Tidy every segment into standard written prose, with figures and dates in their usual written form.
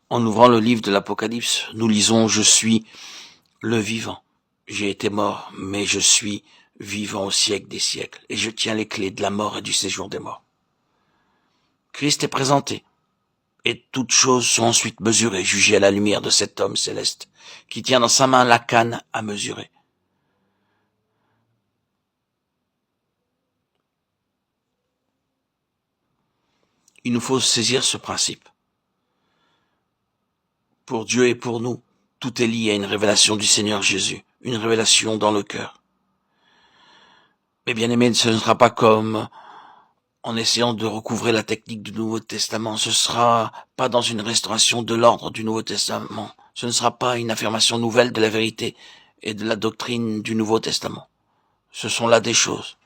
En ouvrant le livre de l'Apocalypse, nous lisons « Je suis le vivant. J'ai été mort, mais je suis vivant au siècle des siècles, et je tiens les clés de la mort et du séjour des morts. » Christ est présenté, et toutes choses sont ensuite mesurées, jugées à la lumière de cet homme céleste, qui tient dans sa main la canne à mesurer. Il nous faut saisir ce principe. Pour Dieu et pour nous, tout est lié à une révélation du Seigneur Jésus, une révélation dans le cœur. Mais bien aimé, ce ne sera pas comme en essayant de recouvrer la technique du Nouveau Testament. Ce sera pas dans une restauration de l'ordre du Nouveau Testament. Ce ne sera pas une affirmation nouvelle de la vérité et de la doctrine du Nouveau Testament. Ce sont là des choses,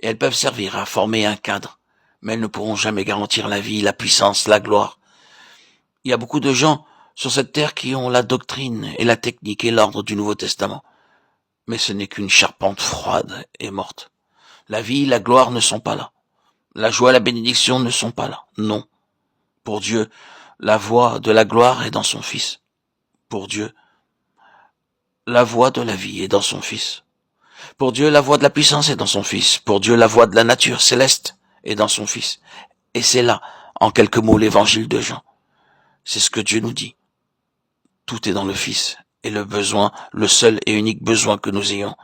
et elles peuvent servir à former un cadre, mais elles ne pourront jamais garantir la vie, la puissance, la gloire. Il y a beaucoup de gens sur cette terre qui ont la doctrine et la technique et l'ordre du Nouveau Testament, mais ce n'est qu'une charpente froide et morte. La vie, la gloire ne sont pas là. La joie et la bénédiction ne sont pas là. Non. Pour Dieu, la voie de la gloire est dans son Fils. Pour Dieu, la voie de la vie est dans son Fils. Pour Dieu, la voie de la puissance est dans son Fils. Pour Dieu, la voie de la nature céleste est dans son Fils. Et c'est là, en quelques mots, l'évangile de Jean. C'est ce que Dieu nous dit. Tout est dans le Fils. Et le besoin, le seul et unique besoin que nous ayons,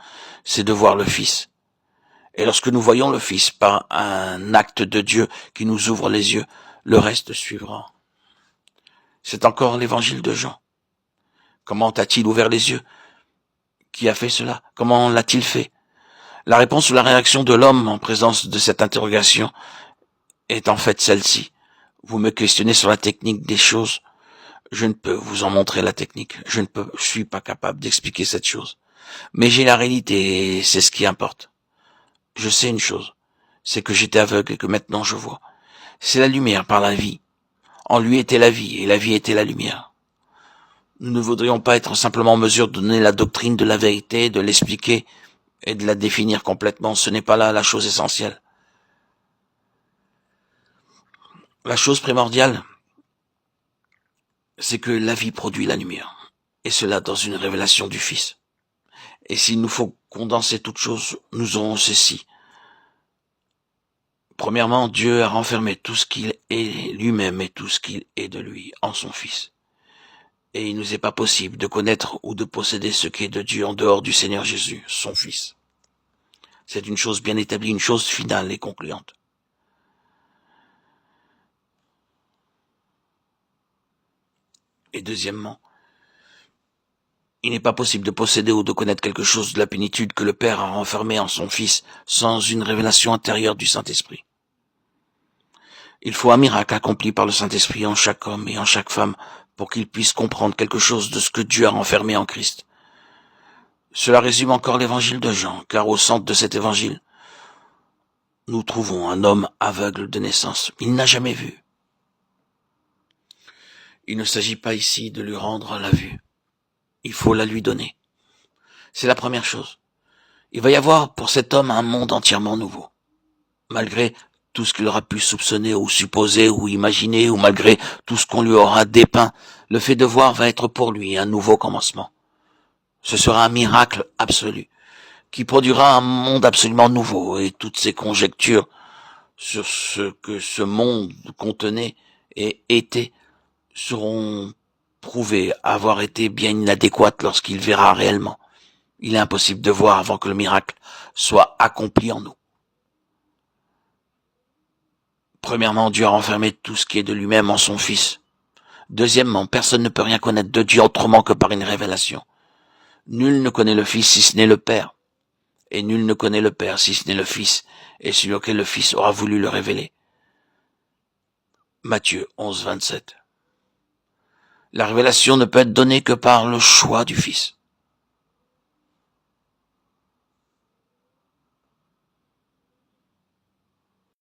c'est de voir le Fils. Et lorsque nous voyons le Fils par un acte de Dieu qui nous ouvre les yeux, le reste suivra. C'est encore l'évangile de Jean. Comment a-t-il ouvert les yeux? Qui a fait cela? Comment l'a-t-il fait? La réponse ou la réaction de l'homme en présence de cette interrogation est en fait celle-ci. Vous me questionnez sur la technique des choses. Je ne peux vous en montrer la technique. Je suis pas capable d'expliquer cette chose. Mais j'ai la réalité et c'est ce qui importe. Je sais une chose, c'est que j'étais aveugle et que maintenant je vois. C'est la lumière par la vie. En lui était la vie et la vie était la lumière. Nous ne voudrions pas être simplement en mesure de donner la doctrine de la vérité, de l'expliquer et de la définir complètement. Ce n'est pas là la chose essentielle. La chose primordiale, c'est que la vie produit la lumière. Et cela dans une révélation du Fils. Et s'il nous faut condenser toutes choses, nous aurons ceci. Premièrement, Dieu a renfermé tout ce qu'il est lui-même et tout ce qu'il est de lui en son Fils. Et il nous est pas possible de connaître ou de posséder ce qui est de Dieu en dehors du Seigneur Jésus, son Fils. C'est une chose bien établie, une chose finale et concluante. Et deuxièmement, il n'est pas possible de posséder ou de connaître quelque chose de la plénitude que le Père a renfermé en son Fils sans une révélation intérieure du Saint-Esprit. Il faut un miracle accompli par le Saint-Esprit en chaque homme et en chaque femme pour qu'ils puissent comprendre quelque chose de ce que Dieu a renfermé en Christ. Cela résume encore l'évangile de Jean, car au centre de cet évangile, nous trouvons un homme aveugle de naissance. Il n'a jamais vu. Il ne s'agit pas ici de lui rendre la vue. Il faut la lui donner. C'est la première chose. Il va y avoir pour cet homme un monde entièrement nouveau. Malgré tout ce qu'il aura pu soupçonner ou supposer ou imaginer, ou malgré tout ce qu'on lui aura dépeint, le fait de voir va être pour lui un nouveau commencement. Ce sera un miracle absolu, qui produira un monde absolument nouveau, et toutes ces conjectures sur ce que ce monde contenait et était seront prouvées avoir été bien inadéquates lorsqu'il verra réellement. Il est impossible de voir avant que le miracle soit accompli en nous. Premièrement, Dieu a renfermé tout ce qui est de lui-même en son Fils. Deuxièmement, personne ne peut rien connaître de Dieu autrement que par une révélation. Nul ne connaît le Fils si ce n'est le Père. Et nul ne connaît le Père si ce n'est le Fils, et celui auquel le Fils aura voulu le révéler. Matthieu 11, 27. La révélation ne peut être donnée que par le choix du Fils.